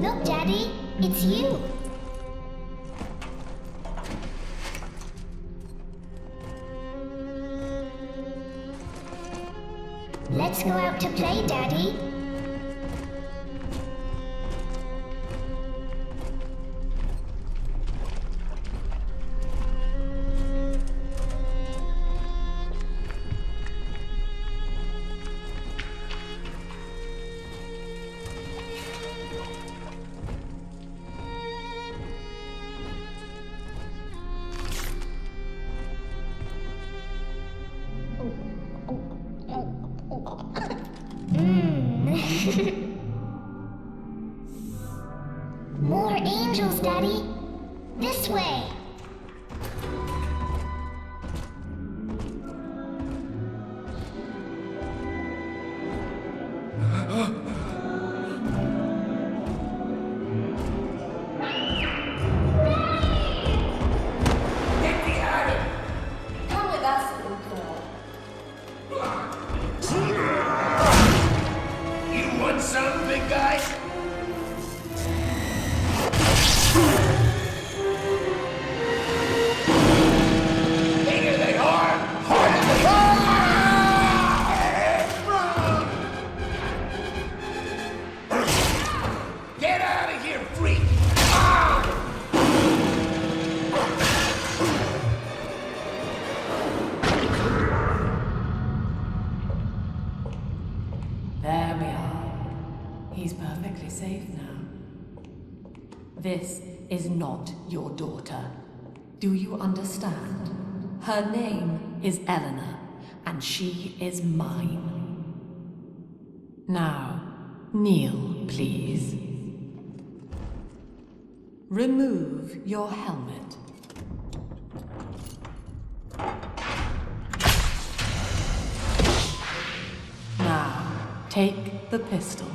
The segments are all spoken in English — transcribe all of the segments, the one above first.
Look, Daddy, it's you. Let's go out to play, Daddy. More angels, Daddy. This way. There we are. He's perfectly safe now. This is not your daughter. Do you understand? Her name is Eleanor, and she is mine. Now, kneel, please. Remove your helmet. Now, take the pistol.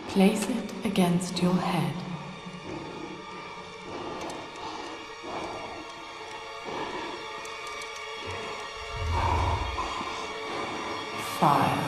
Place it against your head. Fire.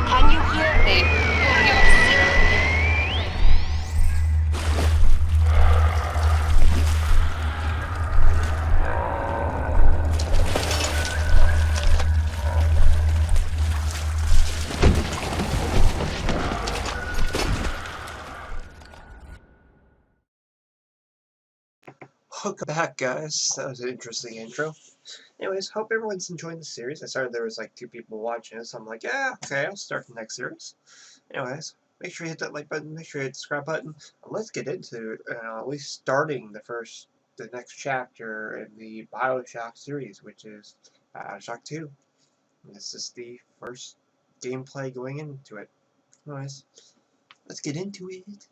Can you hear me? Welcome back, guys. That was an interesting intro. Anyways, hope everyone's enjoying the series. I started there was like 2 people watching it, so I'm like, yeah, okay, I'll start the next series. Anyways, make sure you hit that like button, make sure you hit the subscribe button, and let's get into at least starting the next chapter in the Bioshock series, which is Bioshock 2. And this is the first gameplay going into it. Anyways, let's get into it.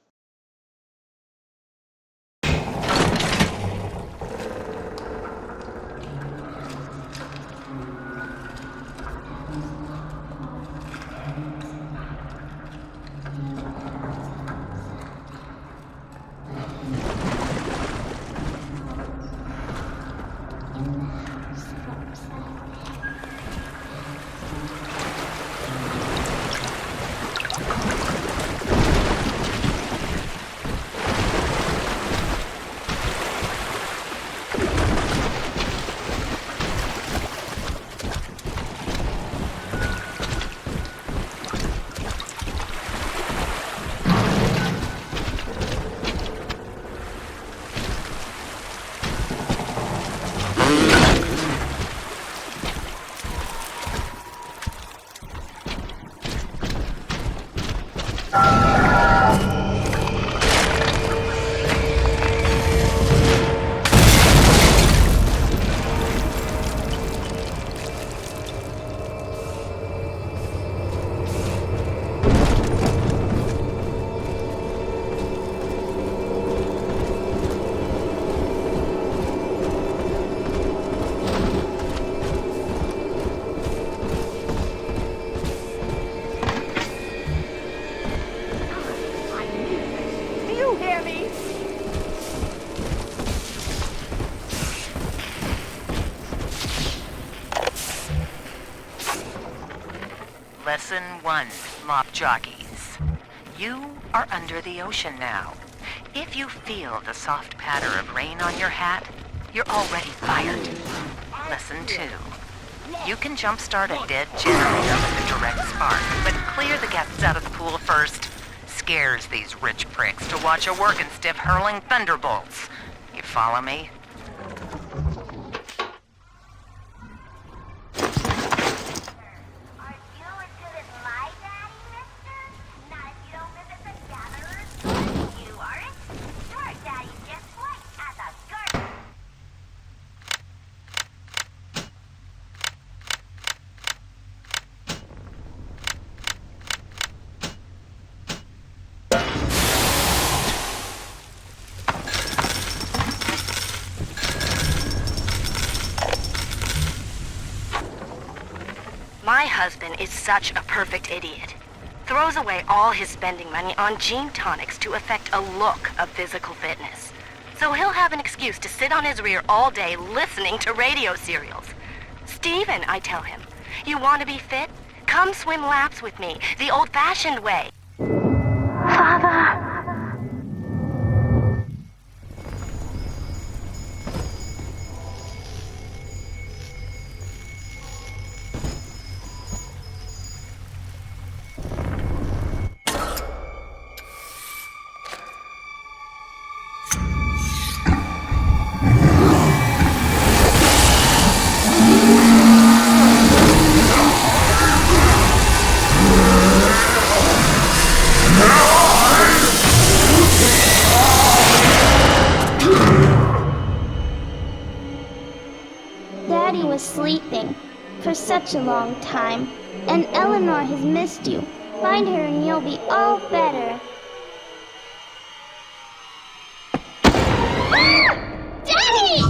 hear me? Lesson 1, mop jockeys. You are under the ocean now. If you feel the soft patter of rain on your hat, you're already fired. Lesson 2. You can jumpstart a dead generator with a direct spark, but clear the guests out of the pool first. Scares these rich pricks to watch a working stiff hurling thunderbolts. You follow me? Are you as good as my daddy, mister? Not if you don't visit the gatherers. You aren't. Your daddy's just white as a garden. My husband is such a perfect idiot. Throws away all his spending money on gene tonics to affect a look of physical fitness. So he'll have an excuse to sit on his rear all day listening to radio serials. Steven, I tell him, you want to be fit? Come swim laps with me, the old-fashioned way. Father. Daddy was sleeping for such a long time, and Eleanor has missed you. Find her and you'll be all better. Daddy!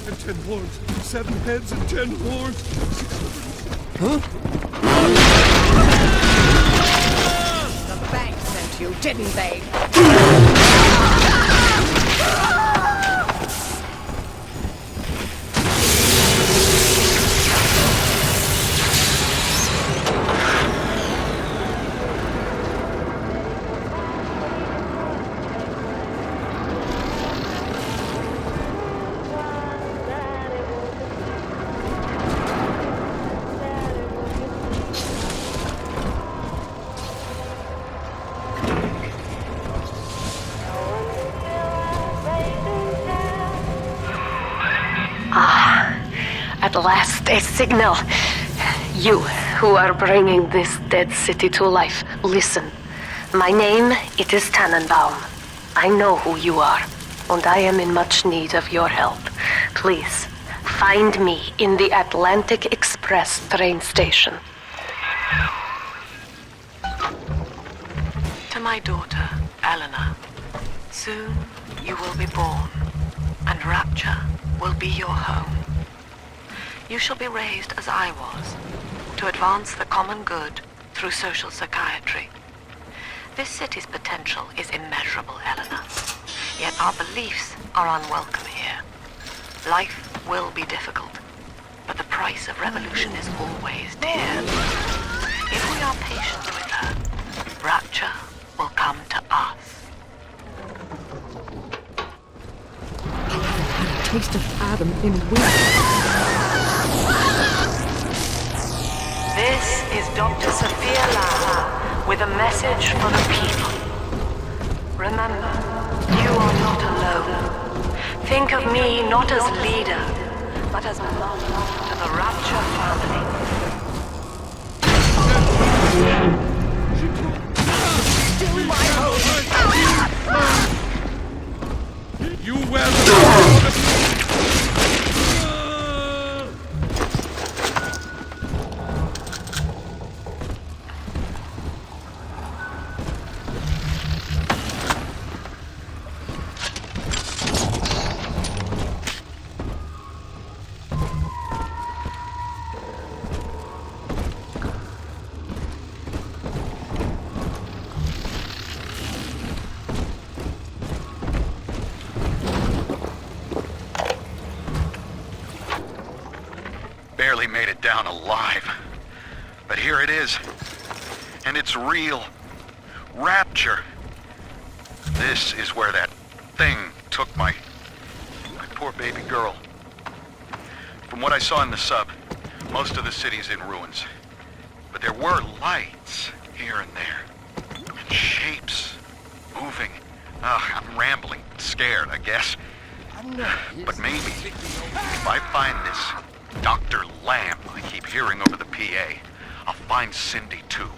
And 10 horns. 7 heads and 10 horns. The bank sent you, didn't they? At last, a signal. You, who are bringing this dead city to life, listen. My name, it is Tannenbaum. I know who you are, and I am in much need of your help. Please, find me in the Atlantic Express train station. To my daughter, Eleanor, soon you will be born, and Rapture will be your home. You shall be raised as I was, to advance the common good through social psychiatry. This city's potential is immeasurable, Eleanor, yet our beliefs are unwelcome here. Life will be difficult, but the price of revolution is always dear. If we are patient with her, Rapture will come to us. Taste of Adam in winter. This is Dr. Sophia Lau with a message for the people. Remember, you are not alone. Think of me not as leader, but as mother to the Rapture family. Still my home! You wear the... Barely made it down alive. But here it is. And it's real. Rapture. This is where that thing took my poor baby girl. From what I saw in the sub, most of the city's in ruins. But there were lights here and there. And shapes moving. I'm rambling, scared, I guess. But maybe, if I find this Dr. Lamb I keep hearing over the PA, I'll find Cindy too.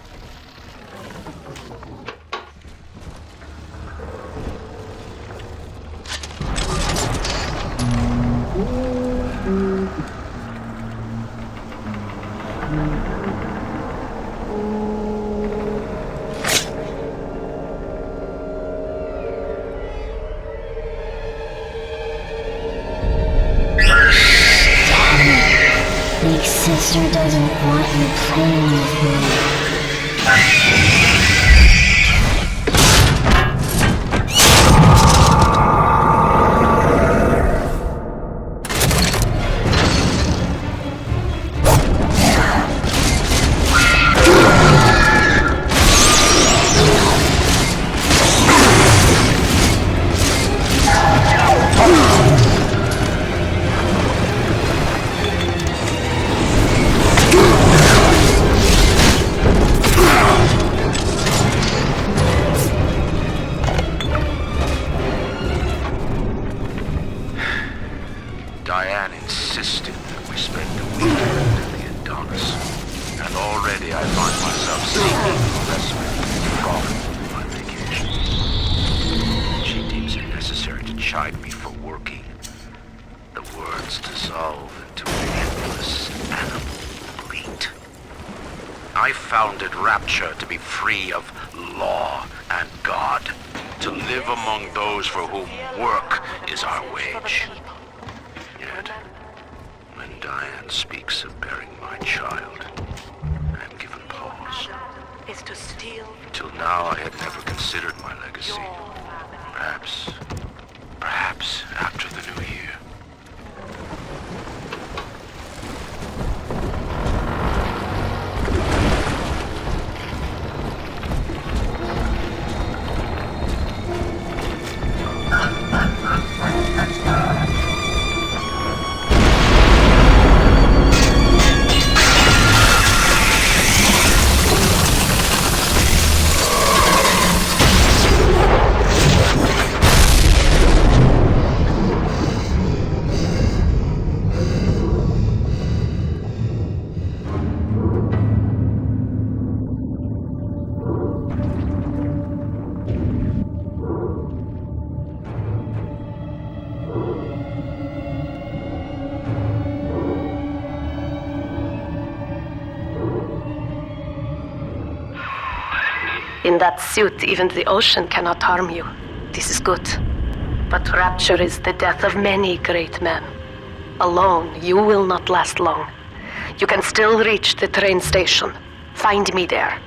Big sister doesn't want you playing with me. Diane insisted that we spend the weekend in the Adonis, and already I find myself seeking respite from my vacation. She deems it necessary to chide me for working. The words dissolve into an endless animal bleat. I founded Rapture to be free of law and God, to live among those for whom work is our wage. Yet, when Diane speaks of bearing my child, I am given pause. Is to steal Till now I had never considered my legacy. Perhaps after the new year. In that suit, even the ocean cannot harm you. This is good. But Rapture is the death of many great men. Alone, you will not last long. You can still reach the train station. Find me there.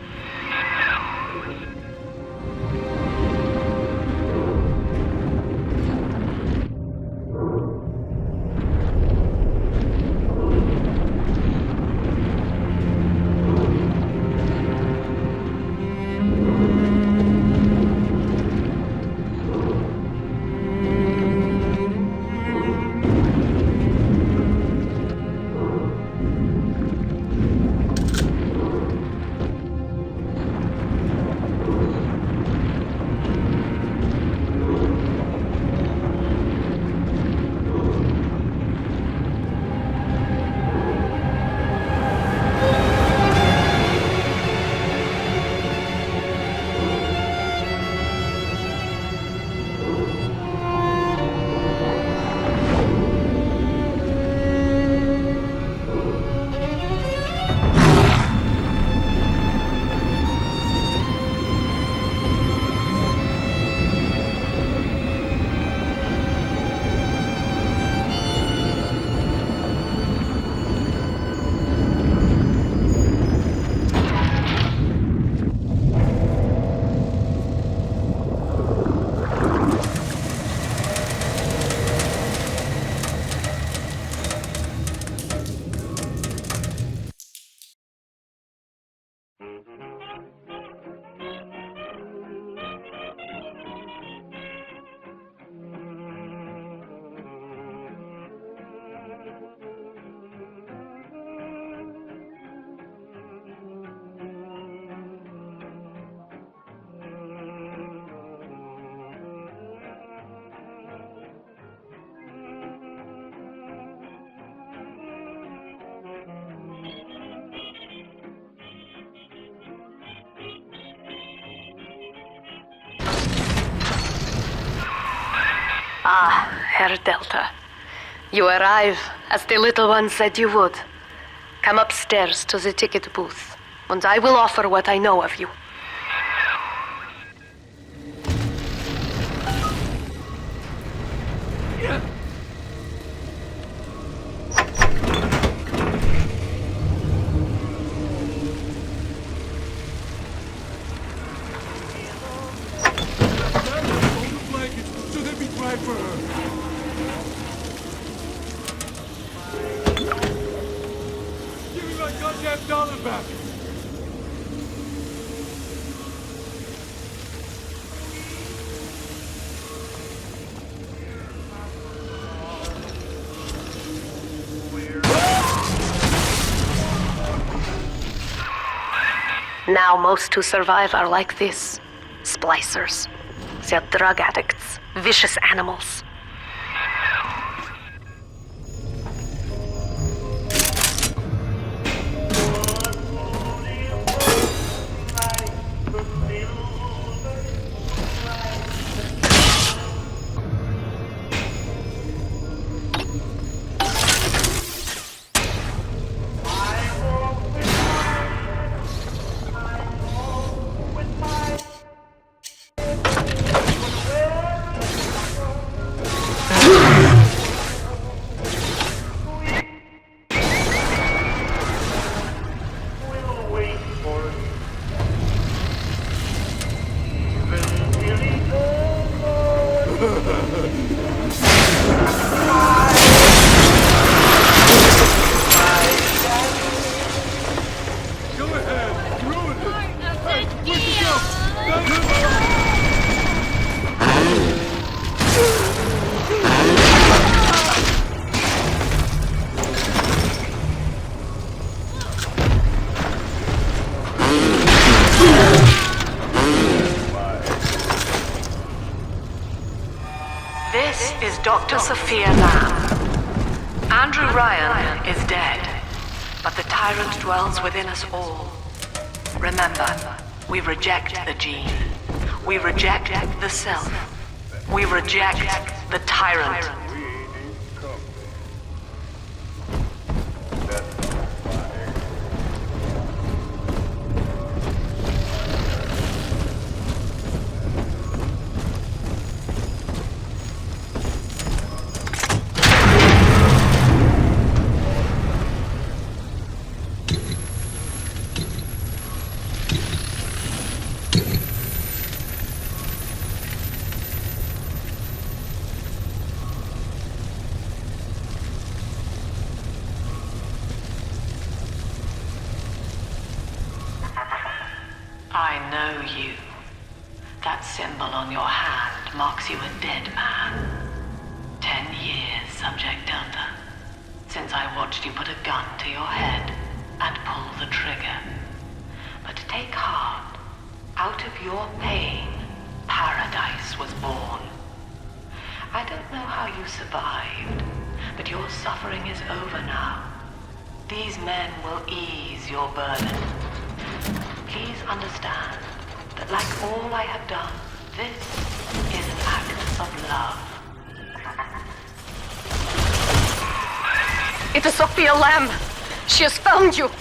Ah, Herr Delta. You arrive, as the little one said you would. Come upstairs to the ticket booth, and I will offer what I know of you. So they'd be glad for her. Give me my goddamn dollar back! Now most who survive are like this. Splicers. They're drug addicts. Vicious animals. Go ahead! Ruin it! Hey, where'd you go? This is Dr. Sophia Lamb. Andrew Ryan is dead, but the tyrant dwells within us all. Remember, we reject the gene. We reject the self. We reject the tyrant. I know you. That symbol on your hand marks you a dead man. 10 years, Subject Delta, since I watched you put a gun to your head and pull the trigger. But take heart. Out of your pain, paradise was born. I don't know how you survived, but your suffering is over now. These men will ease your burden. Please understand that like all I have done, this is an act of love. It is Sophia Lamb. She has found you.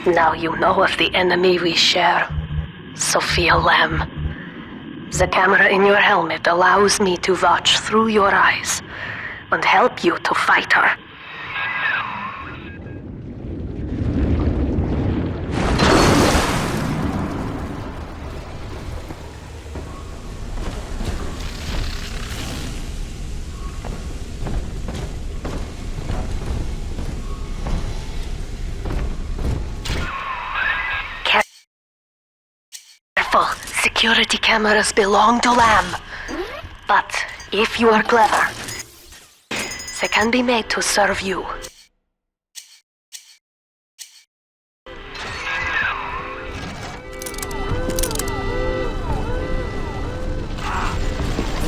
Now you know of the enemy we share, Sophia Lamb. The camera in your helmet allows me to watch through your eyes and help you to fight her. careful. Security cameras belong to Lamb. But if you are clever, they can be made to serve you.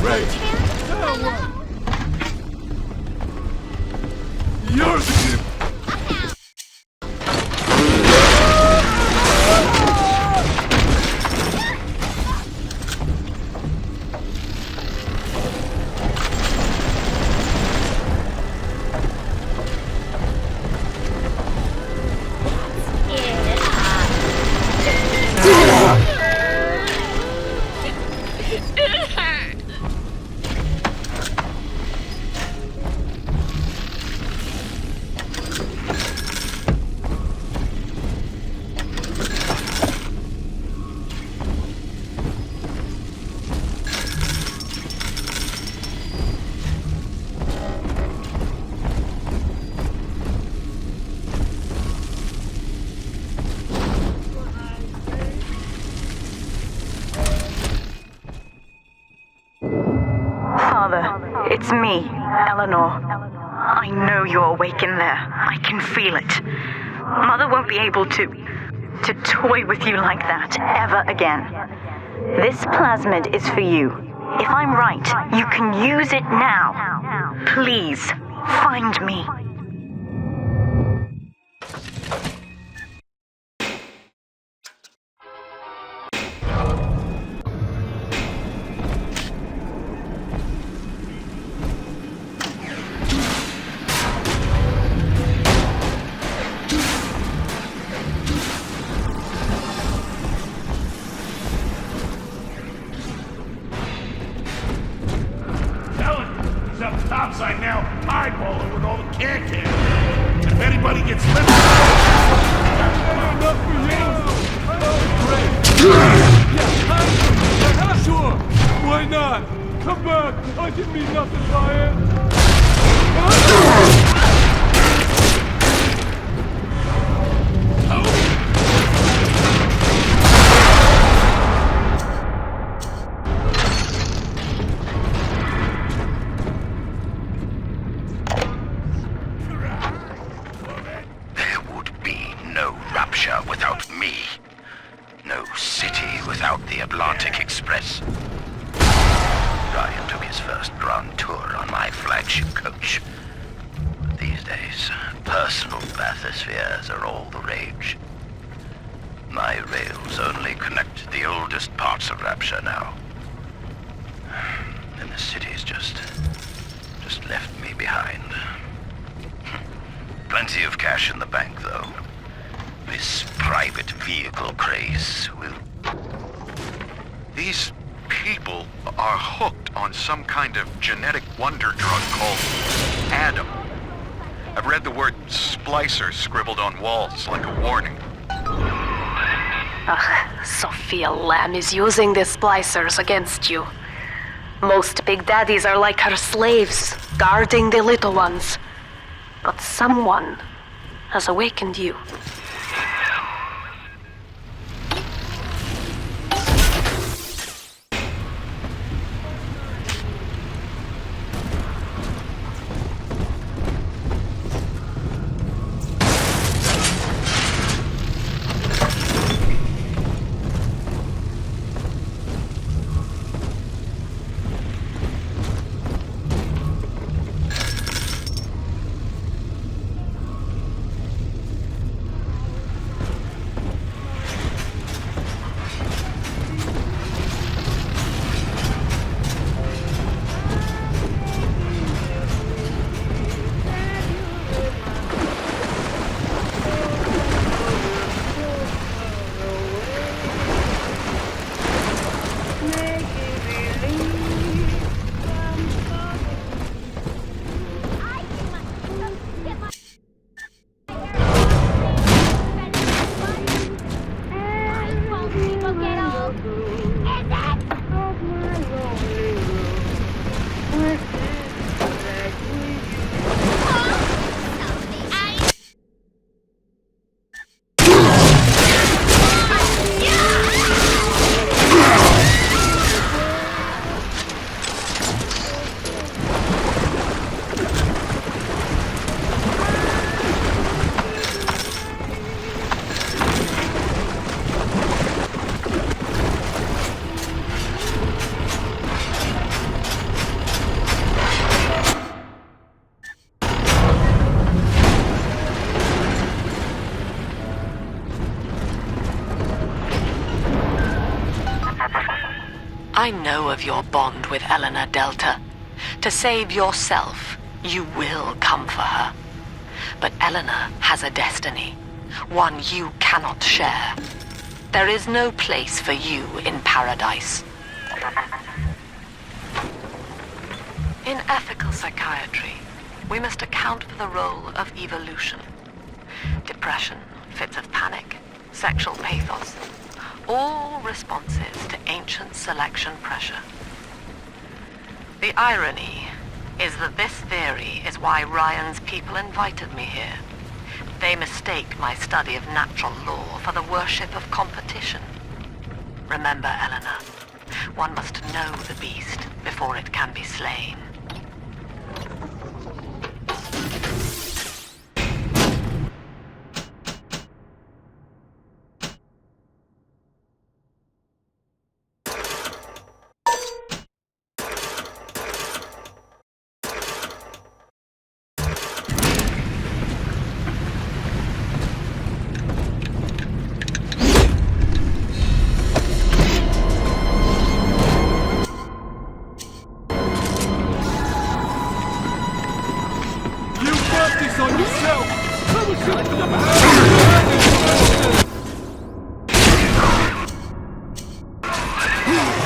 Right. That one. Yours again. Father, it's me, Eleanor. I know you're awake in there. I can feel it. Mother won't be able to toy with you like that ever again. This plasmid is for you. If I'm right, you can use it now. Please, find me. He's up topside now, eyeballing with all the can-can. And if anybody gets left... Enough for you! Great! Yeah, sure! Why not? Come back! I didn't mean nothing by it! There would be no Rapture without me. No city without the Atlantic Express. Ryan took his first grand tour on my flagship coach. But these days, personal bathyspheres are all the rage. My rails only connect the oldest parts of Rapture now. And the city's just left me behind. Plenty of cash in the bank, though. This private vehicle craze will... These people are hooked on some kind of genetic wonder drug called Adam. I've read the word splicer scribbled on walls like a warning. Sophia Lamb is using the splicers against you. Most big daddies are like her slaves, guarding the little ones. But someone has awakened you. I know of your bond with Eleanor Delta. To save yourself, you will come for her. But Eleanor has a destiny, one you cannot share. There is no place for you in paradise. In ethical psychiatry, we must account for the role of evolution. Depression, fits of panic, sexual pathos, all responses to ancient selection pressure. The irony is that this theory is why Ryan's people invited me here. They mistake my study of natural law for the worship of competition. Remember, Eleanor, one must know the beast before it can be slain.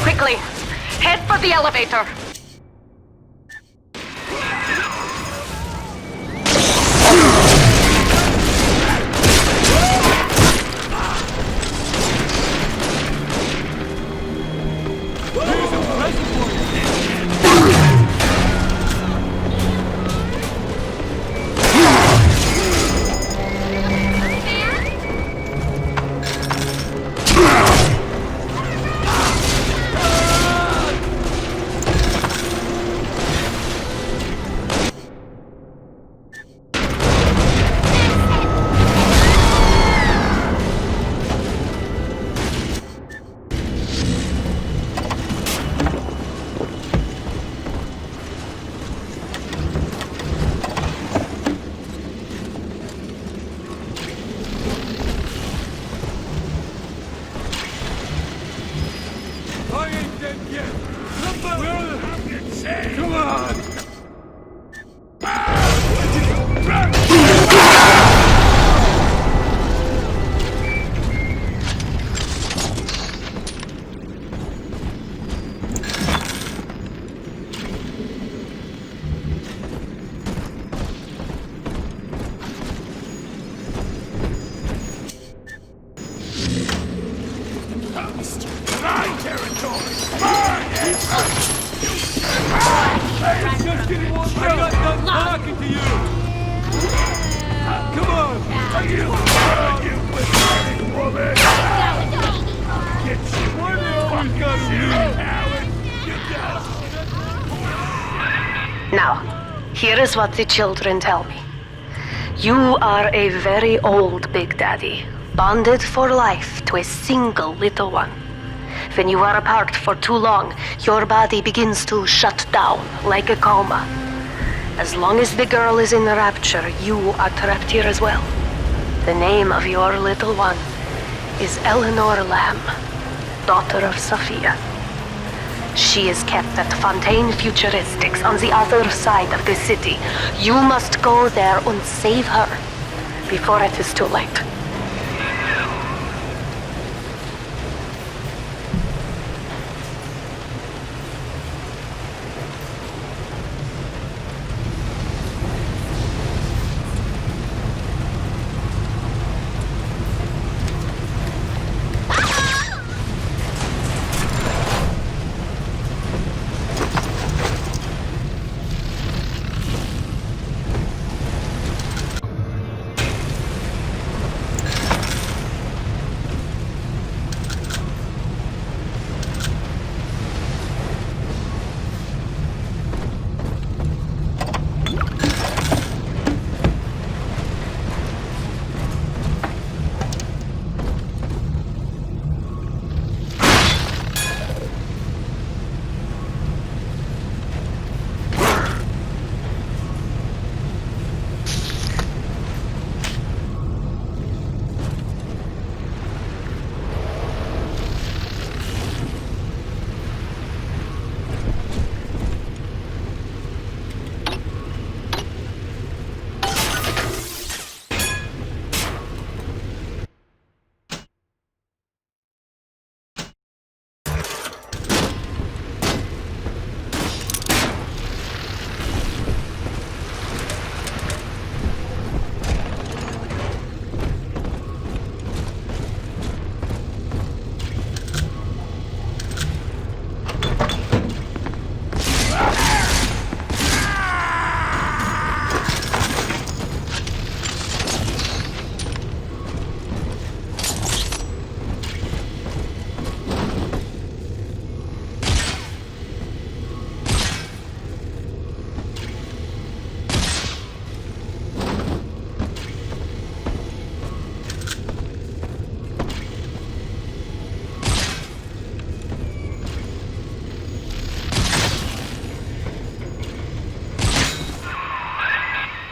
Quickly, head for the elevator. Now, here is what the children tell me. You are a very old Big Daddy, bonded for life to a single little one. When you are apart for too long, your body begins to shut down like a coma. As long as the girl is in the rapture, you are trapped here as well. The name of your little one is Eleanor Lamb, daughter of Sophia. She is kept at Fontaine Futuristics on the other side of the city. You must go there and save her before it is too late.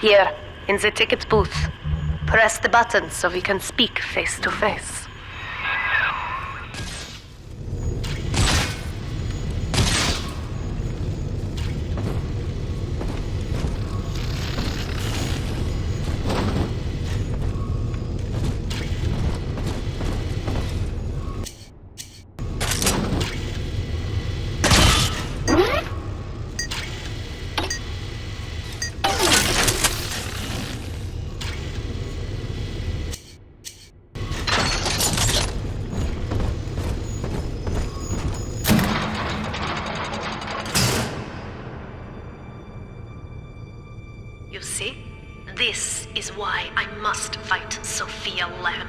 Here, in the ticket booth. Press the button so we can speak face to face. You see? This is why I must fight Sophia Lamb.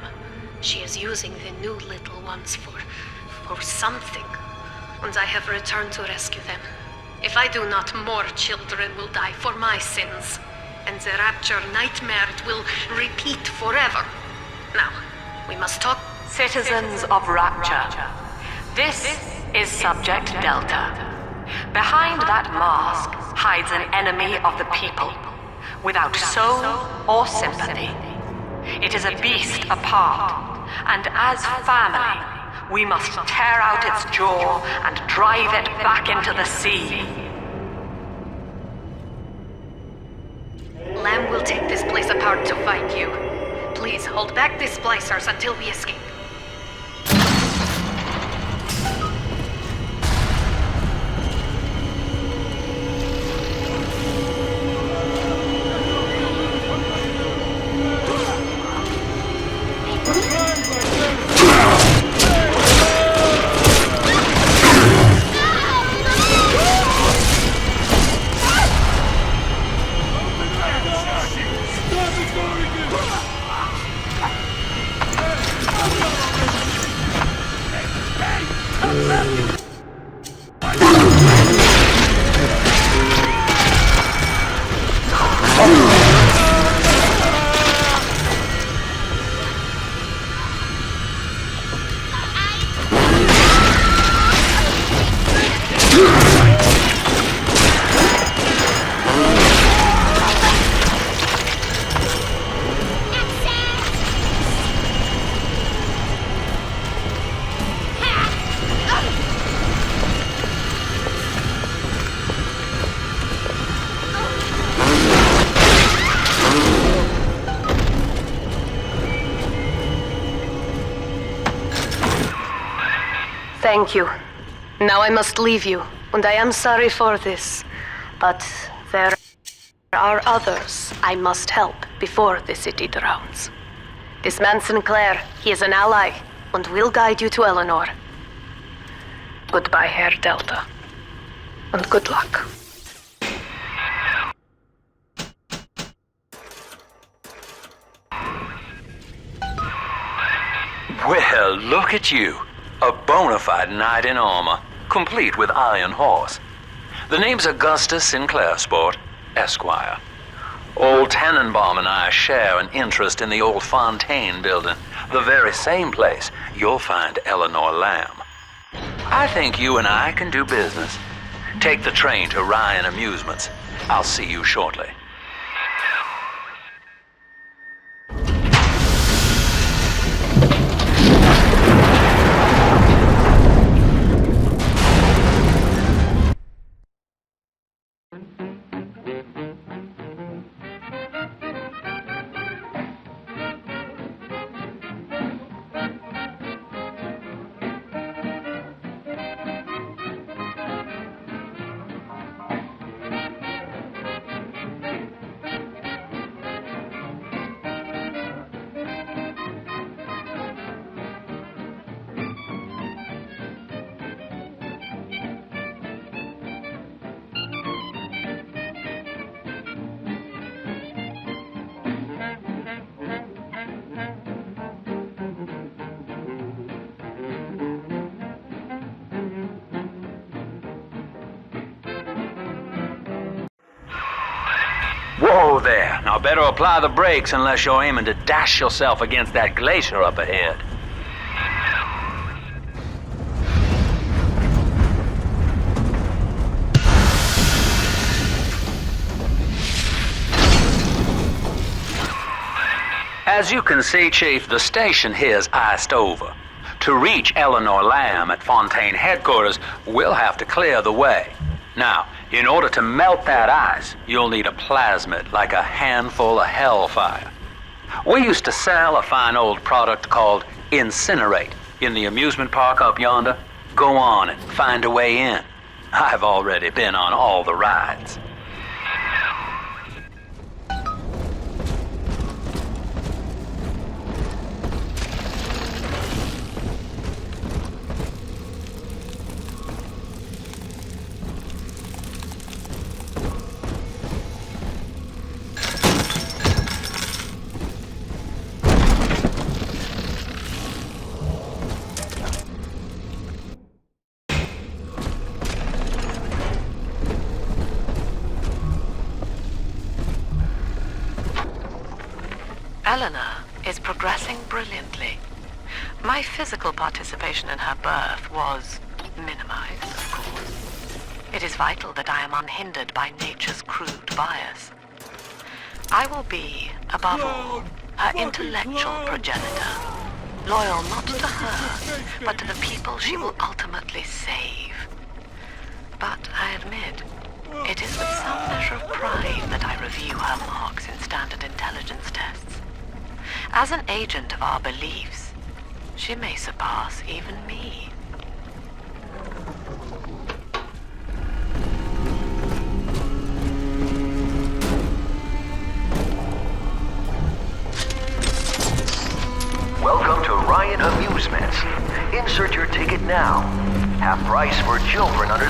She is using the new little ones for something. And I have returned to rescue them. If I do not, more children will die for my sins. And the Rapture nightmare will repeat forever. Now, we must talk. Citizens of Rapture, this is Subject Delta. Behind that mask hides an enemy of the people, without soul or sympathy. It is a beast apart, and as family, we must tear out its jaw and drive it back into the sea. Lamb will take this place apart to find you. Please hold back the splicers until we escape. Thank you. Now I must leave you, and I am sorry for this. But there are others I must help before the city drowns. This man Sinclair, he is an ally, and will guide you to Eleanor. Goodbye, Herr Delta. And good luck. Well, look at you. A bona fide knight in armor, complete with iron horse. The name's Augustus Sinclair, Sport, Esquire. Old Tannenbaum and I share an interest in the old Fontaine building, the very same place you'll find Eleanor Lamb. I think you and I can do business. Take the train to Ryan Amusements. I'll see you shortly. Whoa there. Now better apply the brakes unless you're aiming to dash yourself against that glacier up ahead. As you can see, Chief, the station here's iced over. To reach Eleanor Lamb at Fontaine headquarters, we'll have to clear the way. Now, in order to melt that ice, you'll need a plasmid, like a handful of hellfire. We used to sell a fine old product called Incinerate in the amusement park up yonder. Go on and find a way in. I've already been on all the rides. Eleanor is progressing brilliantly. My physical participation in her birth was minimized, of course. It is vital that I am unhindered by nature's crude bias. I will be, above all, her intellectual progenitor, loyal not to her, but to the people she will ultimately save. But I admit, it is with some measure of pride that I review her marks in standard intelligence tests. As an agent of our beliefs, she may surpass even me. Welcome to Ryan Amusements. Insert your ticket now. Half price for children under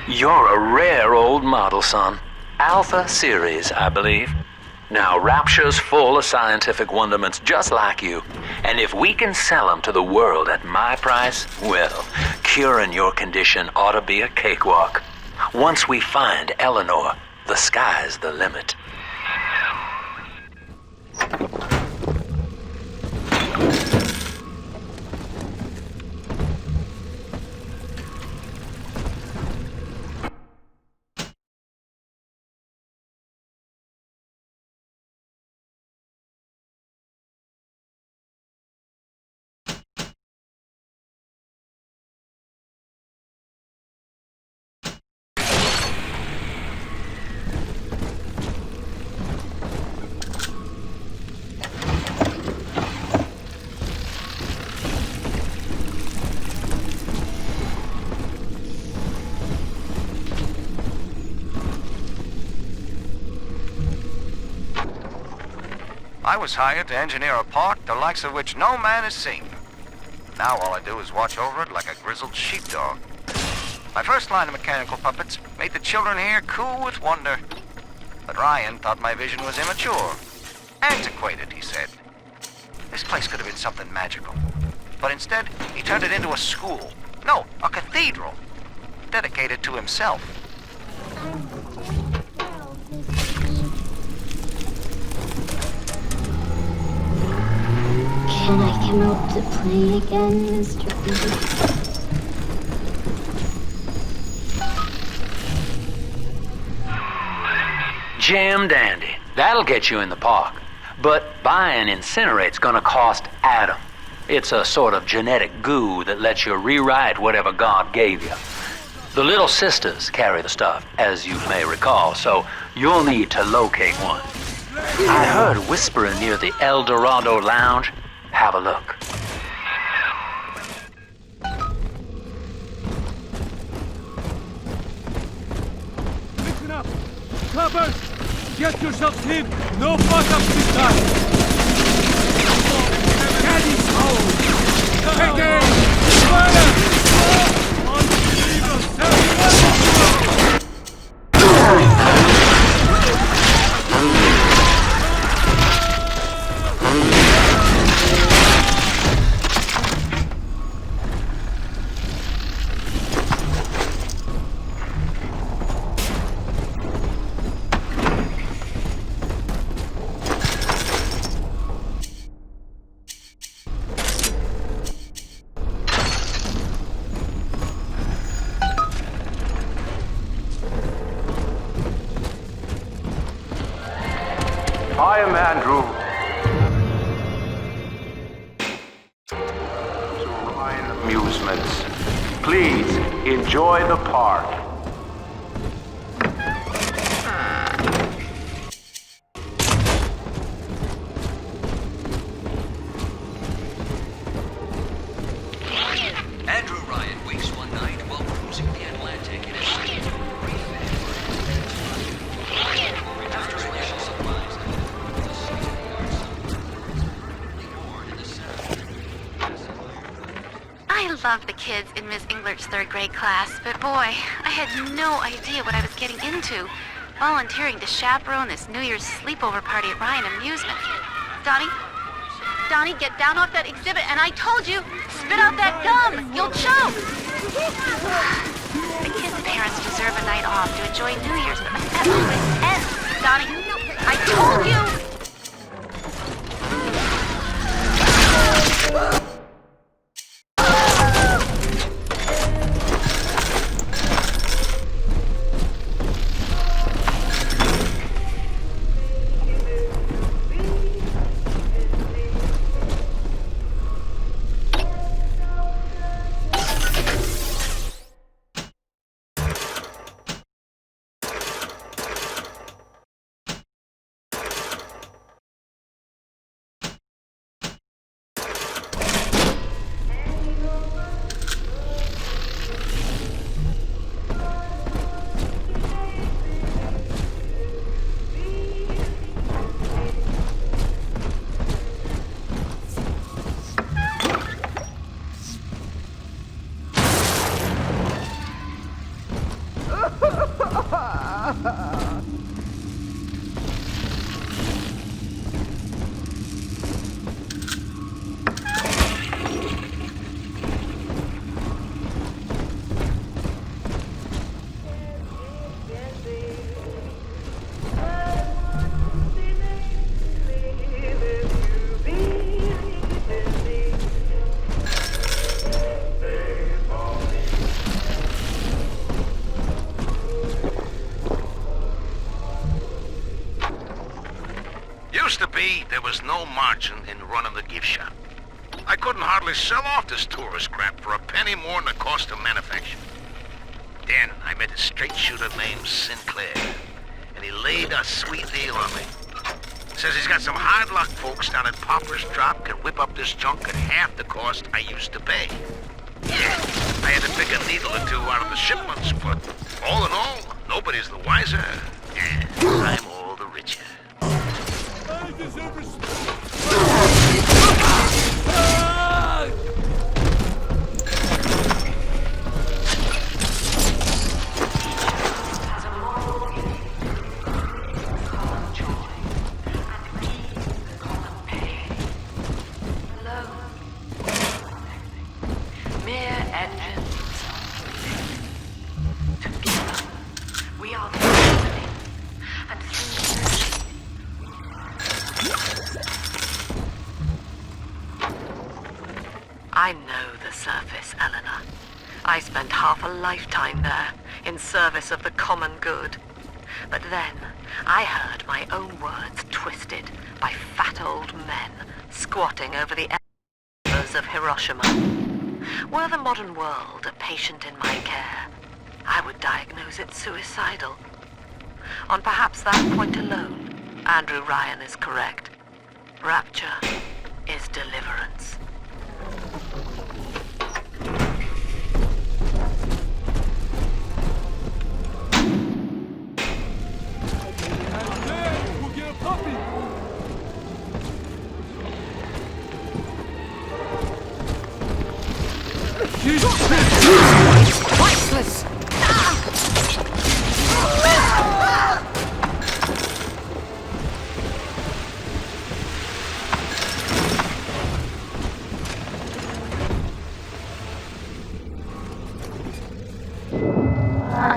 3. You're a rare old model, son. Alpha series, I believe. Now, Rapture's full of scientific wonderments just like you. And if we can sell them to the world at my price, well, curing your condition ought to be a cakewalk. Once we find Eleanor, the sky's the limit. I was hired to engineer a park the likes of which no man has seen. Now all I do is watch over it like a grizzled sheepdog. My first line of mechanical puppets made the children here coo with wonder. But Ryan thought my vision was immature. Antiquated, he said. This place could have been something magical. But instead, he turned it into a school. No, a cathedral. Dedicated to himself. Can I come out to play again, Mr. B? Jam dandy. That'll get you in the park. But buying Incinerate's gonna cost Adam. It's a sort of genetic goo that lets you rewrite whatever God gave you. The little sisters carry the stuff, as you may recall, so you'll need to locate one. I heard whispering near the El Dorado Lounge. Have a look. Listen up! Cover! Get yourselves in! No fuck-ups this time! Caddy's home! Take aim! Fire! I am Andrew. Rhine Amusements. Please enjoy the park. Andrew Ryan wakes one night while cruising the Atlantic in a ship. After initial surprise, the I love the kids in Miss Englert's third grade class, but boy, I had no idea what I was getting into. Volunteering to chaperone this New Year's sleepover party at Ryan Amusement. Donnie, get down off that exhibit, and I told you, spit out that gum! You'll choke! The kids' parents deserve a night off to enjoy New Year's, but that always ends. Donnie, I told you! Used to be, there was no margin in running the gift shop. I couldn't hardly sell off this tourist crap for a penny more than the cost of manufacture. Then I met a straight shooter named Sinclair, and he laid a sweet deal on me. Says he's got some hard luck folks down at Popper's Drop can whip up this junk at half the cost I used to pay. Yeah, I had to pick a needle or two out of the shipments, but all in all, nobody's the wiser, and I'm all the richer. I deserve respect. I know the surface, Eleanor. I spent half a lifetime there, in service of the common good. But then, I heard my own words twisted by fat old men squatting over the embers of Hiroshima. Were the modern world a patient in my care, I would diagnose it suicidal. On perhaps that point alone, Andrew Ryan is correct. Rapture is deliverance. We'll get a puppy. Priceless!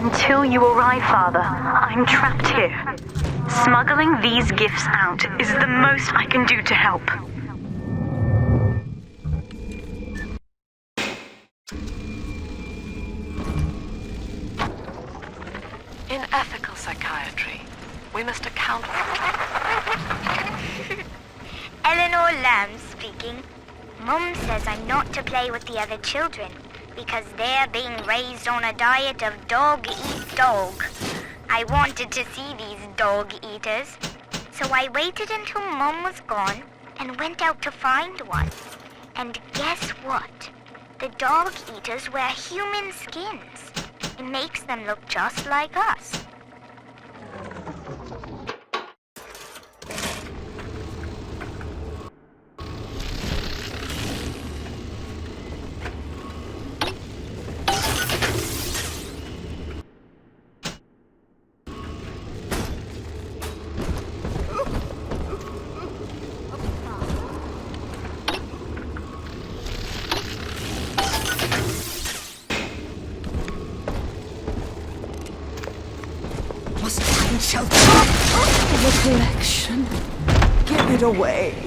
Until you arrive, Father, I'm trapped here. Smuggling these gifts out is the most I can do to help. In ethical psychiatry, we must account for Eleanor Lamb speaking. Mum says I'm not to play with the other children because they're being raised on a diet of dog eat dog. I wanted to see these dog eaters, so I waited until Mum was gone and went out to find one. And guess what? The dog eaters wear human skins. It makes them look just like us. Must find shelter. The collection. Give it away.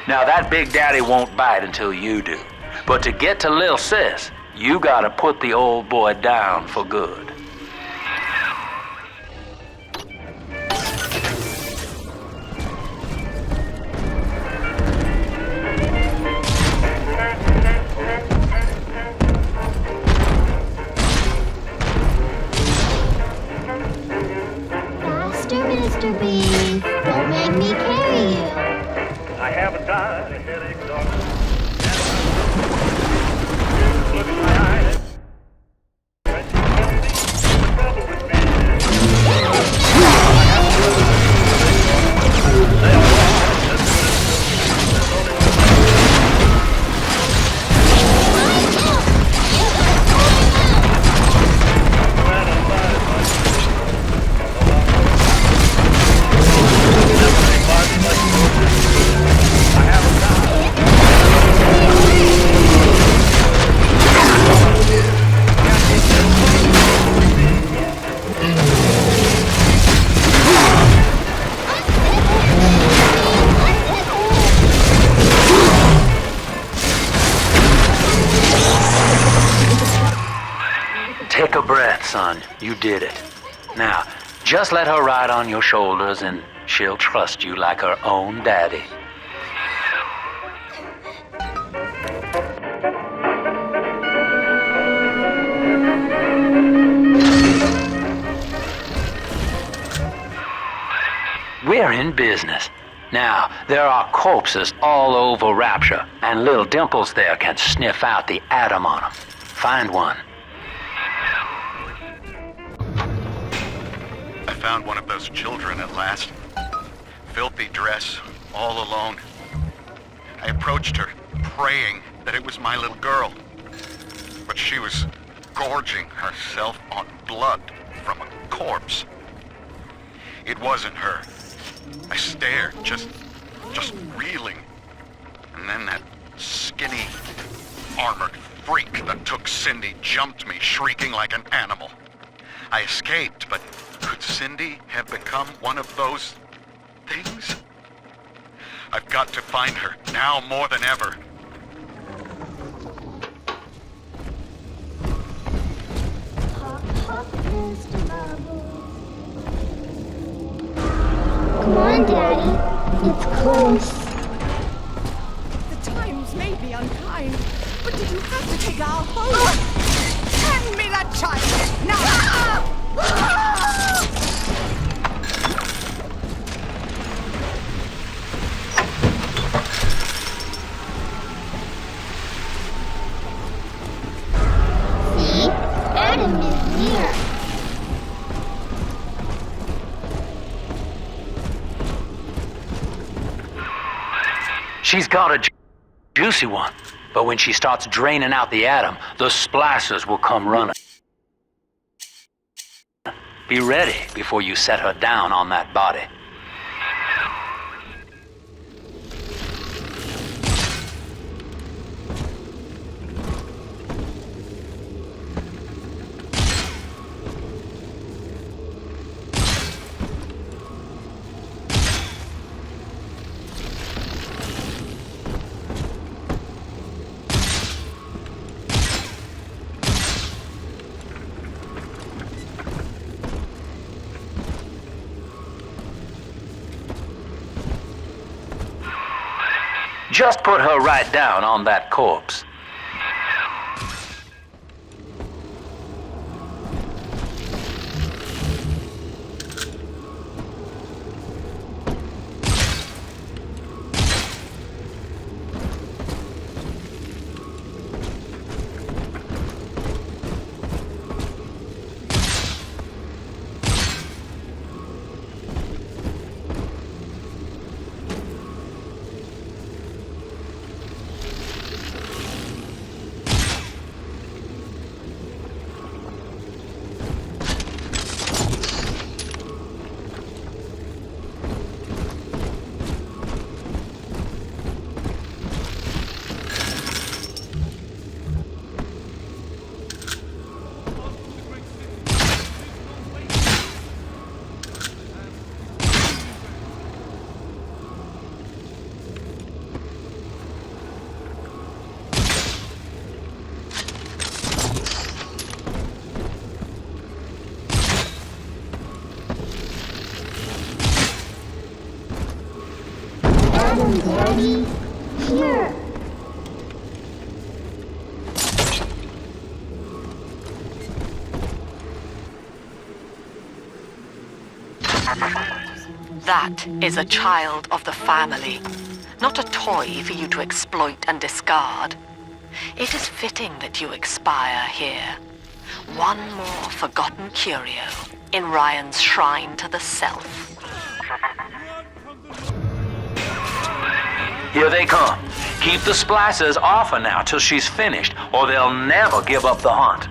Now that Big Daddy won't bite until you do. But to get to Lil Sis, you gotta put the old boy down for good. Faster, Mr. Beast. Don't make me carry you. I haven't died a headache, doctor. Look in my eyes. Trouble with me. Take a breath, son. You did it. Now, just let her ride on your shoulders and she'll trust you like her own daddy. We're in business. Now, there are corpses all over Rapture, and little Dimples there can sniff out the atom on them. Find one. I found one of those children at last. Filthy dress, all alone. I approached her, praying that it was my little girl. But she was gorging herself on blood from a corpse. It wasn't her. I stared, just reeling. And then that skinny, armored freak that took Cindy jumped me, shrieking like an animal. I escaped, but could Cindy have become one of those things? I've got to find her, now more than ever. Come on, Daddy. It's close. The times may be unkind, but did you have to take our home? Hand me that child! Now! She's got a juicy one, but when she starts draining out the atom, the splicers will come running. Be ready before you set her down on that body. Just put her right down on that corpse. Daddy, here. That is a child of the family, not a toy for you to exploit and discard. It is fitting that you expire here. One more forgotten curio in Ryan's shrine to the self. Here they come. Keep the splicers off her now till she's finished, or they'll never give up the hunt.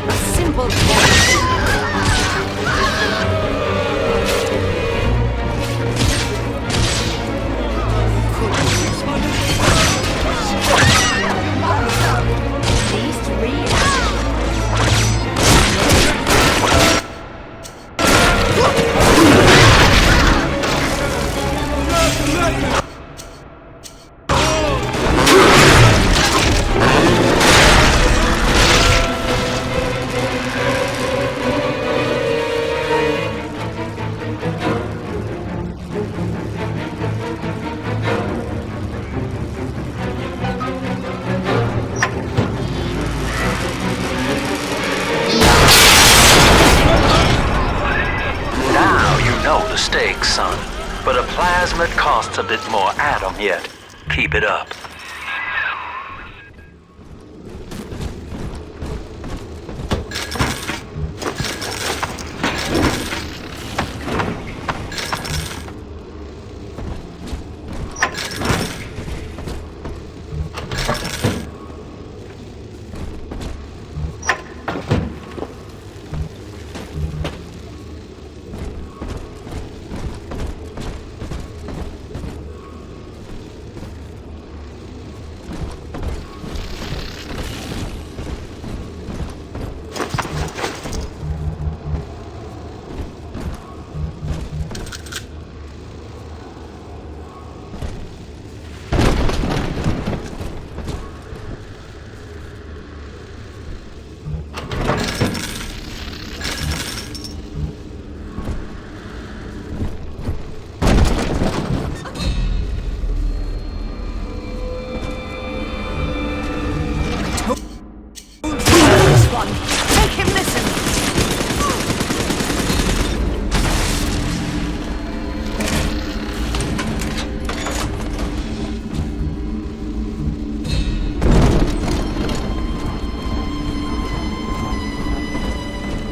A simple The stakes, son. But a plasmid costs a bit more atom yet. Keep it up.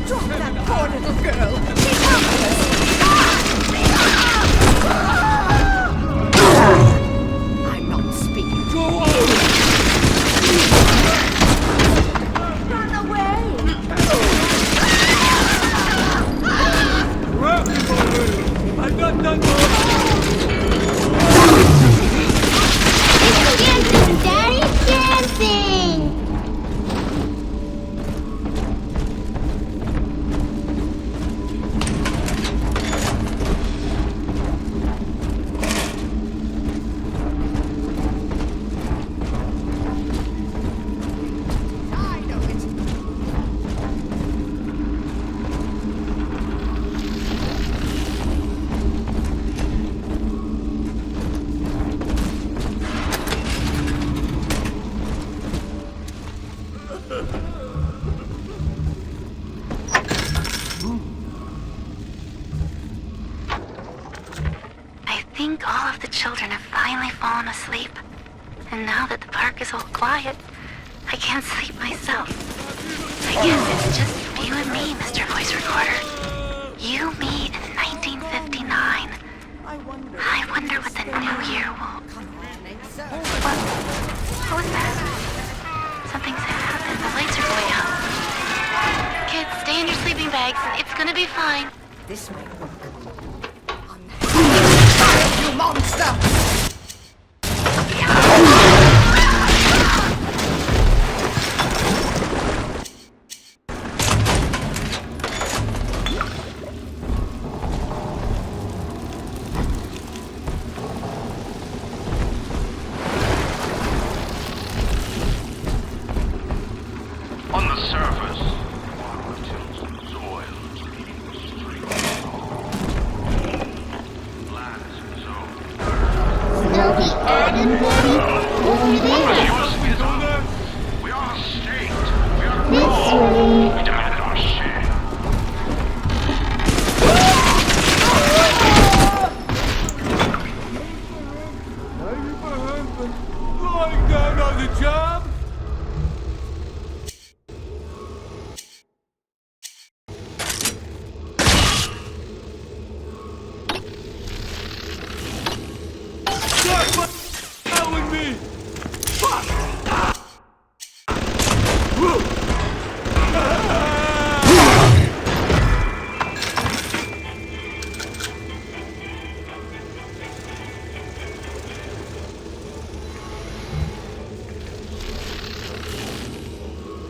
Drop that sleep. And now that the park is all quiet, I can't sleep myself. I guess it's just you and me, Mr. Voice Recorder. You, me, and 1959. I wonder what the new year will... What was that? Something's happened. The lights are going out. Kids, stay in your sleeping bags. It's gonna be fine. This may work. You monster! On the surface, soil, Now the Adam body over there. we are a state. We are This way. We demand our share. Lying down on the job? Stop with me! Fuck!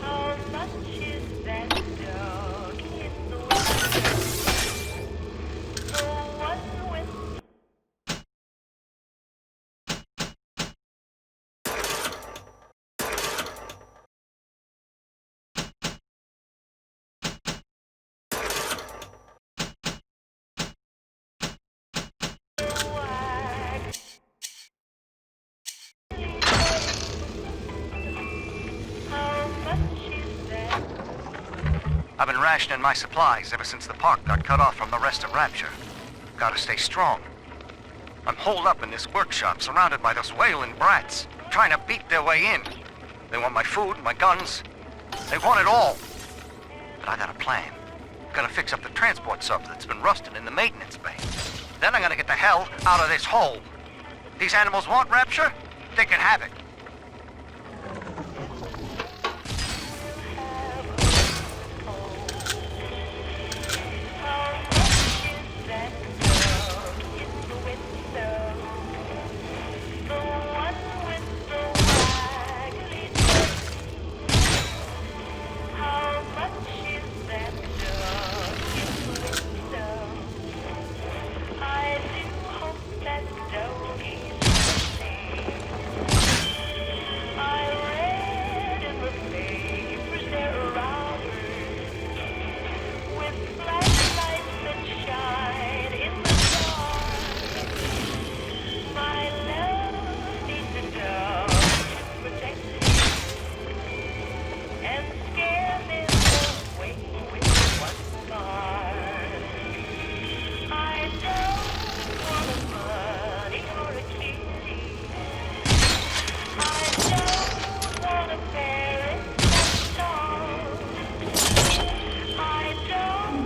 How much is that dog in the window? The one with I've been rationing my supplies ever since the park got cut off from the rest of Rapture. Gotta stay strong. I'm holed up in this workshop, surrounded by those whaling brats, trying to beat their way in. They want my food, my guns. They want it all. But I got a plan. Gonna fix up the transport sub that's been rusting in the maintenance bay. Then I'm gonna get the hell out of this hole. These animals want Rapture? They can have it.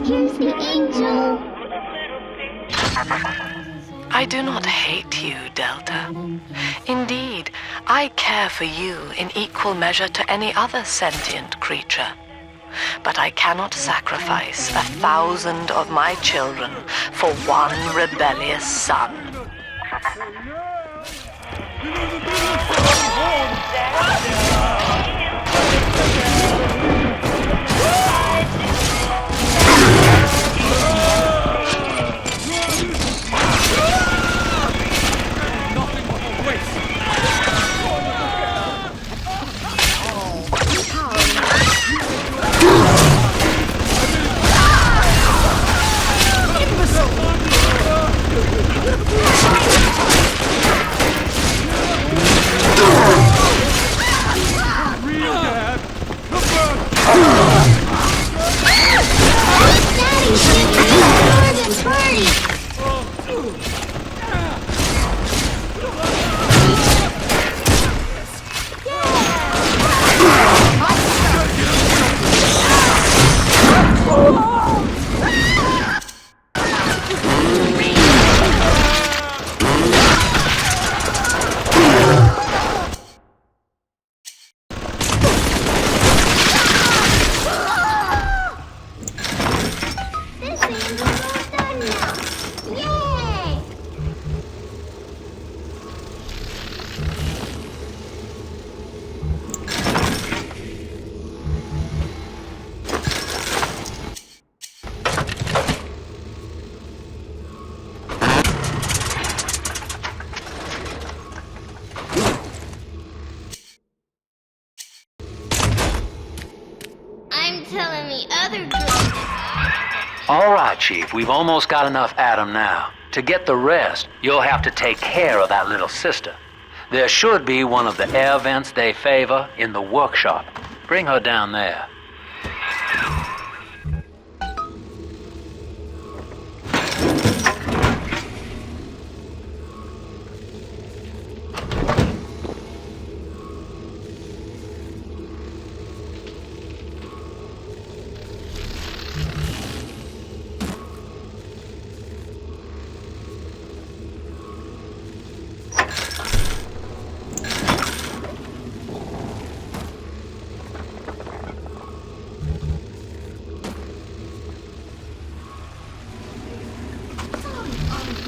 Here's the angel. I do not hate you, Delta. Indeed, I care for you in equal measure to any other sentient creature. But I cannot sacrifice 1,000 of my children for one rebellious son. telling me other girls. All right, Chief, we've almost got enough Adam now. To get the rest, you'll have to take care of that little sister. There should be one of the air vents they favor in the workshop. Bring her down there.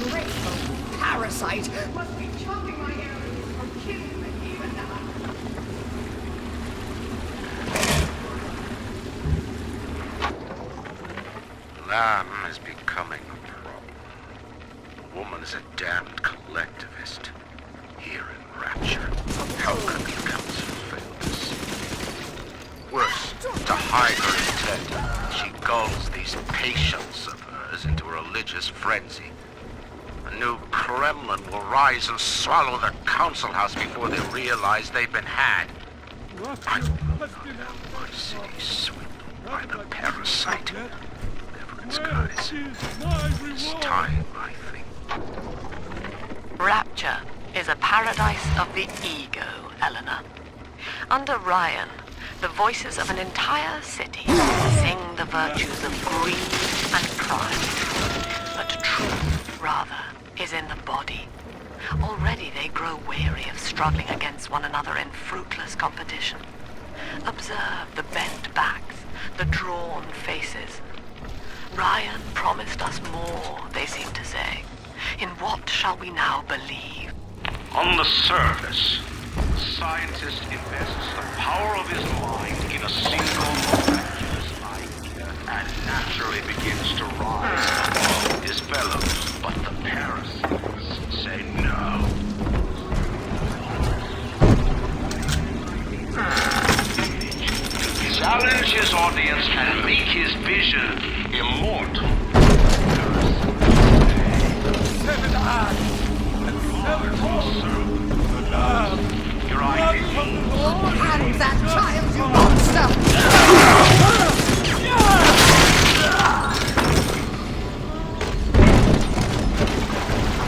Ungrateful parasite must be chopping my arrows from killing me even now. Lamb is becoming a problem. The woman is a damned collectivist. Here in Rapture, how can the council fail this? Worse, to hide her intent, she gulls these patients of hers into a religious frenzy. The new Kremlin will rise and swallow the council house before they realize they've been had. I will not have my city swindled by the parasite. Guys, it's time, I think. Rapture is a paradise of the ego, Eleanor. Under Ryan, the voices of an entire city sing the virtues of greed and pride. But truth, rather, is in the body. Already they grow weary of struggling against one another in fruitless competition. Observe the bent backs, the drawn faces. Ryan promised us more, they seem to say. In what shall we now believe? On the surface, the scientist invests the power of his mind in a single miraculous idea and naturally begins to rise above his fellows. But the parasites say no. Challenge his audience and make his vision immortal. Seven eyes and seven horns. The Lamb. Your idea. And that child, you monster!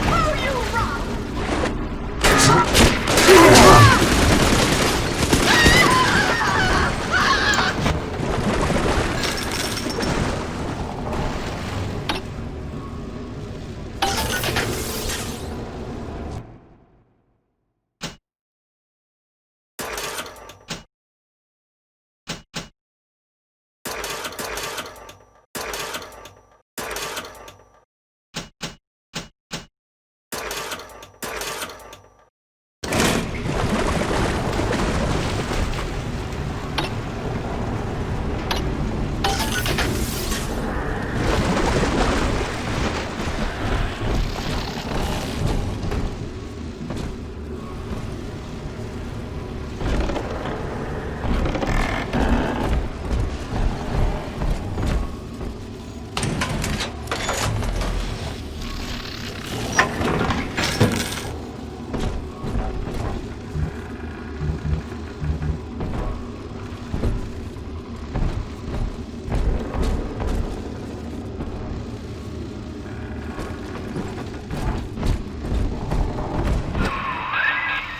Will you run?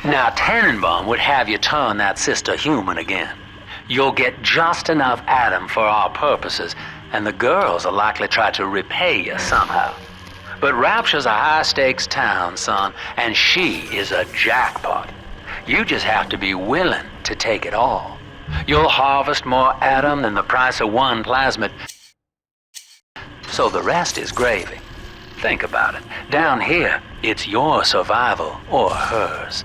Now, Tannenbaum would have you turn that sister human again. You'll get just enough Adam for our purposes, and the girls will likely try to repay you somehow. But Rapture's a high-stakes town, son, and she is a jackpot. You just have to be willing to take it all. You'll harvest more Adam than the price of one plasmid, so the rest is gravy. Think about it. Down here, it's your survival or hers.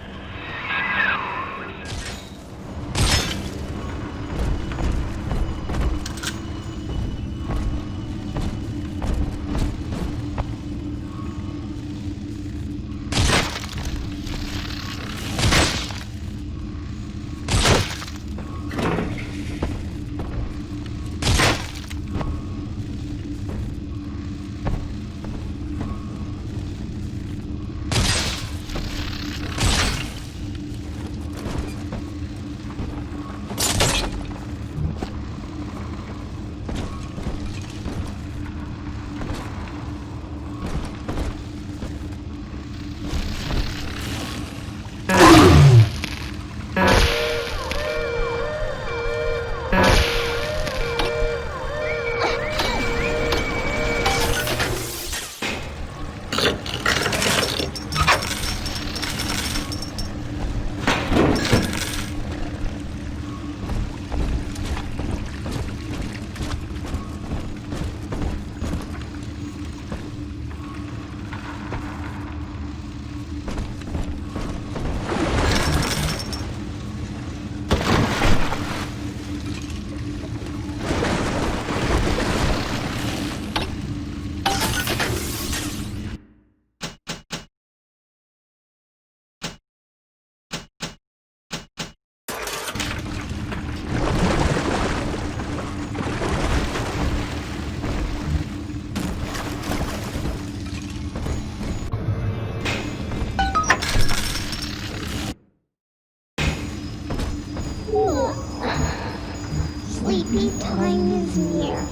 happy time is near.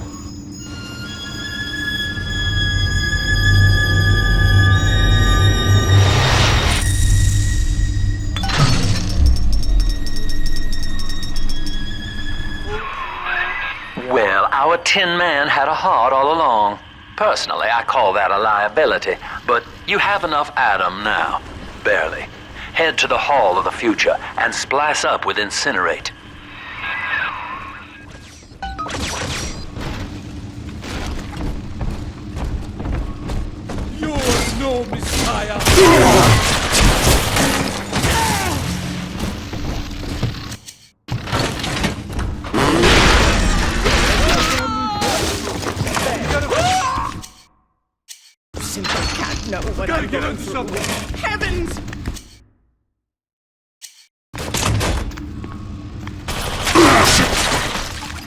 Well, our Tin Man had a heart all along. Personally, I call that a liability, but you have enough Adam now. Barely. Head to the Hall of the Future and splice up with Incinerate. You're no messiah! Simply can't know what Gotta I'm get going into through. something. Heavens!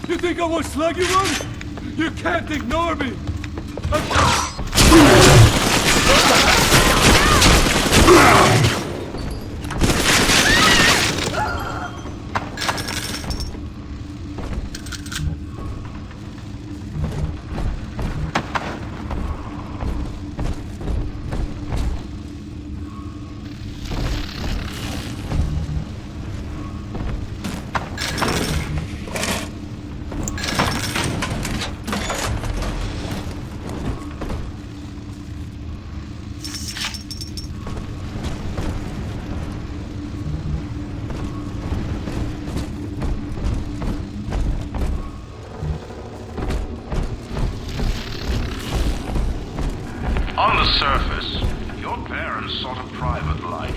You think I won't slug you one? You can't ignore me! On the surface, your parents sought a private life,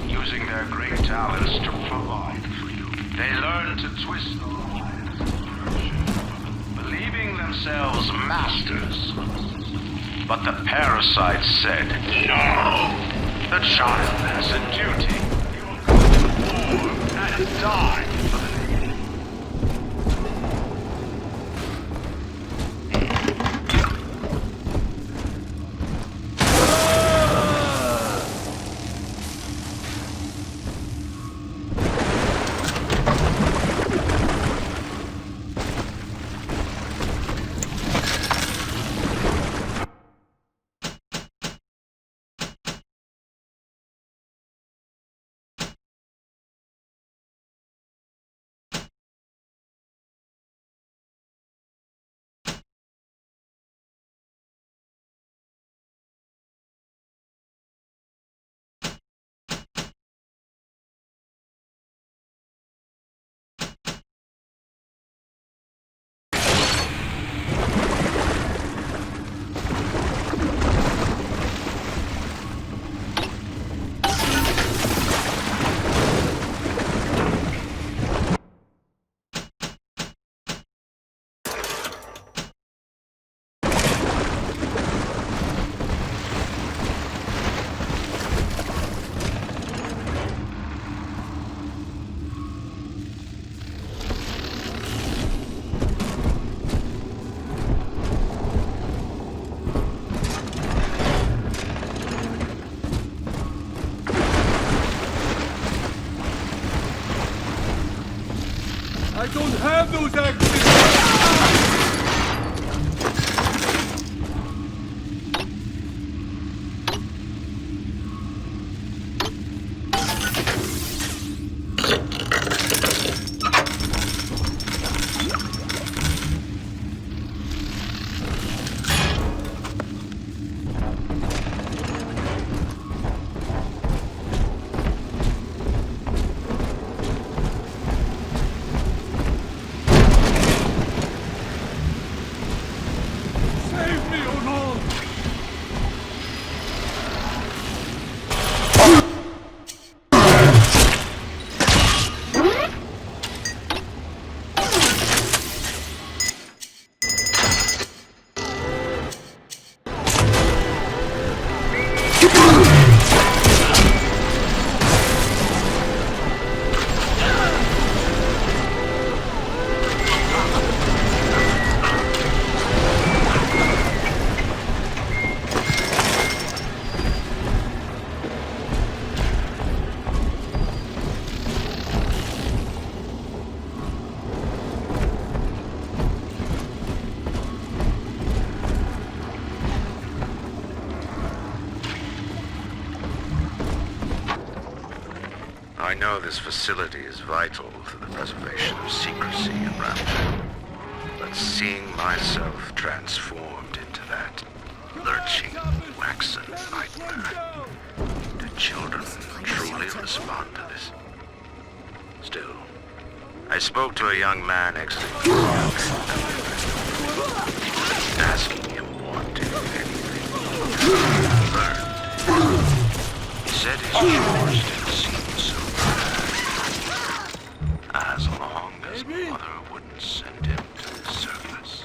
using their great talents to provide for you. They learned to twist the lines of virtue, believing themselves masters. But the parasite said, no! The child has a duty. You're going to war and die for the I don't have those actions! know this facility is vital to the preservation of secrecy in Rapture. But seeing myself transformed into that lurching, waxen nightmare, do children truly respond to this? Still, I spoke to a young man exiting the house, asking him what, if anything, he learned. He said his chores didn't seem so bad, as long as Mother wouldn't send him to the surface.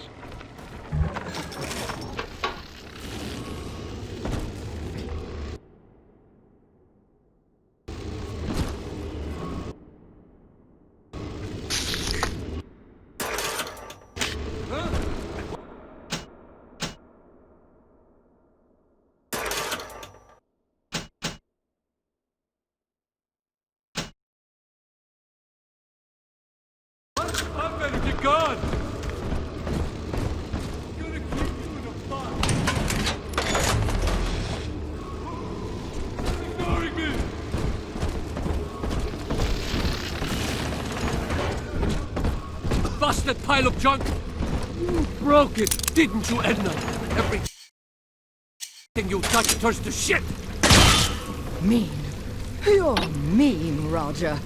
I'm ready to go. I'm gonna keep you in a box. You're ignoring me. Busted pile of junk. You broke it, didn't you, Edna? Everything you touch turns to shit. Mean. You're mean, Roger.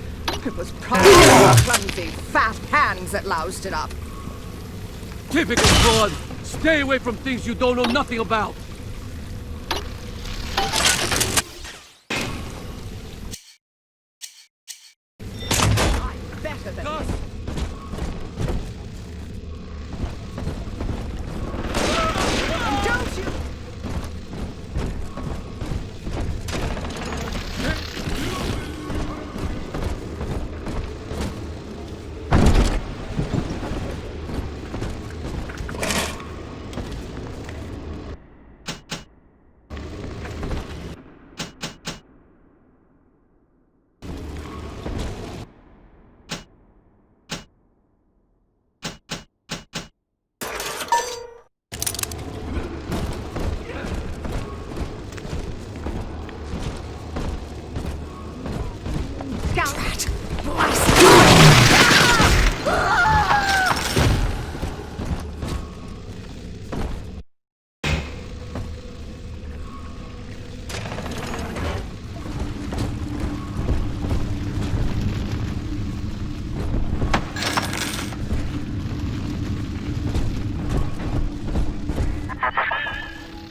It was probably your clumsy, fat hands that loused it up. Typical fraud. Stay away from things you don't know nothing about. I'm better than this. Don't you...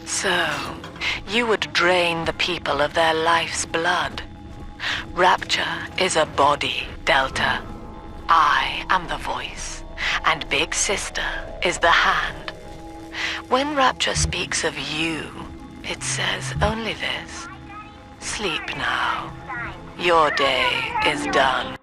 So, you would drain the people of their life's blood. Rapture is a body, Delta. I am the voice, and Big Sister is the hand. When Rapture speaks of you, it says only this. Sleep now. Your day is done.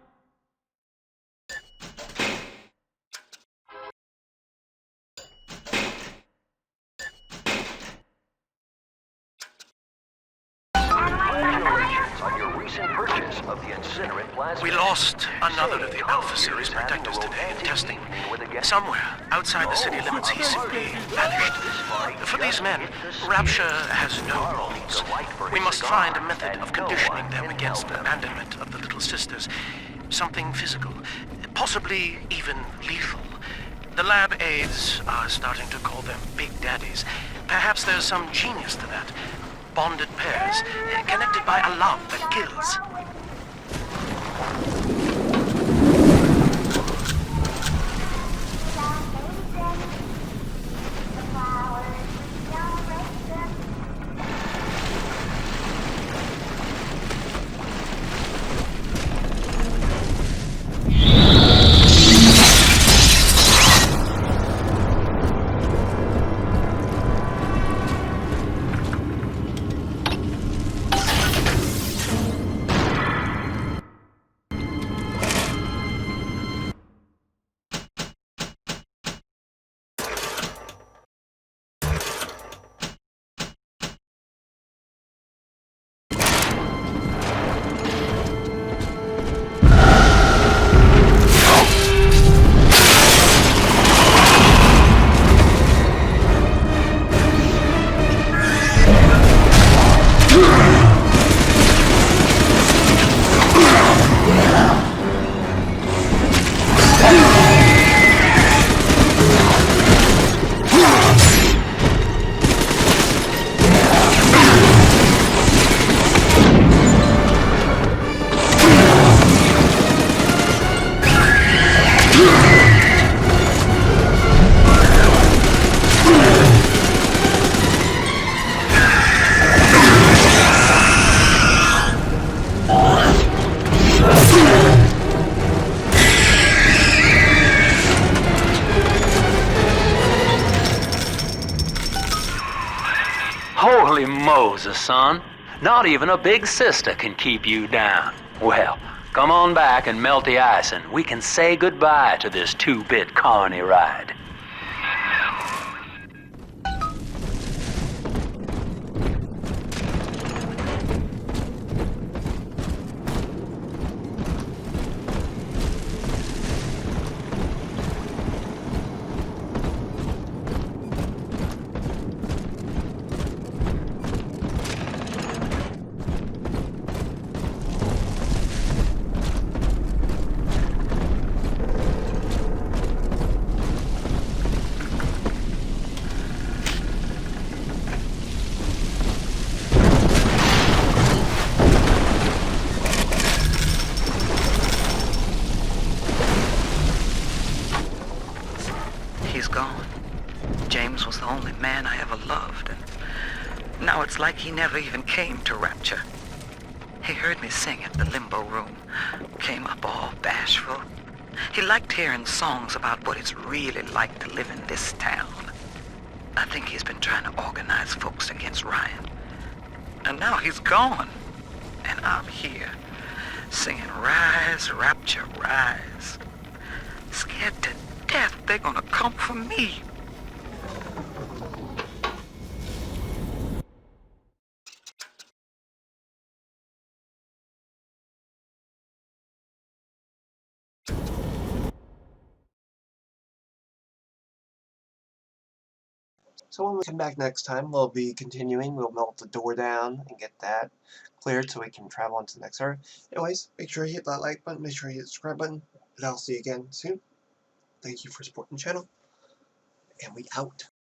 On your recent purchase of the incinerant plasma. We lost another of the Alpha Series protectors today in testing. Somewhere outside the city limits, he simply vanished. For these men, Rapture has no rules. We must find a method of conditioning them against abandonment of the Little Sisters. Something physical, possibly even lethal. The lab aides are starting to call them Big Daddies. Perhaps there's some genius to that. Bonded pairs, connected by a love that kills. Moses, son. Not even a big sister can keep you down. Well, come on back and melt the ice and we can say goodbye to this 2-bit carny ride. He's gone. James was the only man I ever loved, and now it's like he never even came to Rapture. He heard me sing at the limbo room, came up all bashful. He liked hearing songs about what it's really like to live in this town. I think he's been trying to organize folks against Ryan. And now he's gone, and I'm here, singing Rise, Rapture, Rise. Scared to death they're gonna come for me. So when we come back next time, we'll be continuing. We'll melt the door down and get that cleared so we can travel on to the next area. Anyways, make sure you hit that like button, make sure you hit the subscribe button, and I'll see you again soon. Thank you for supporting the channel, and we out.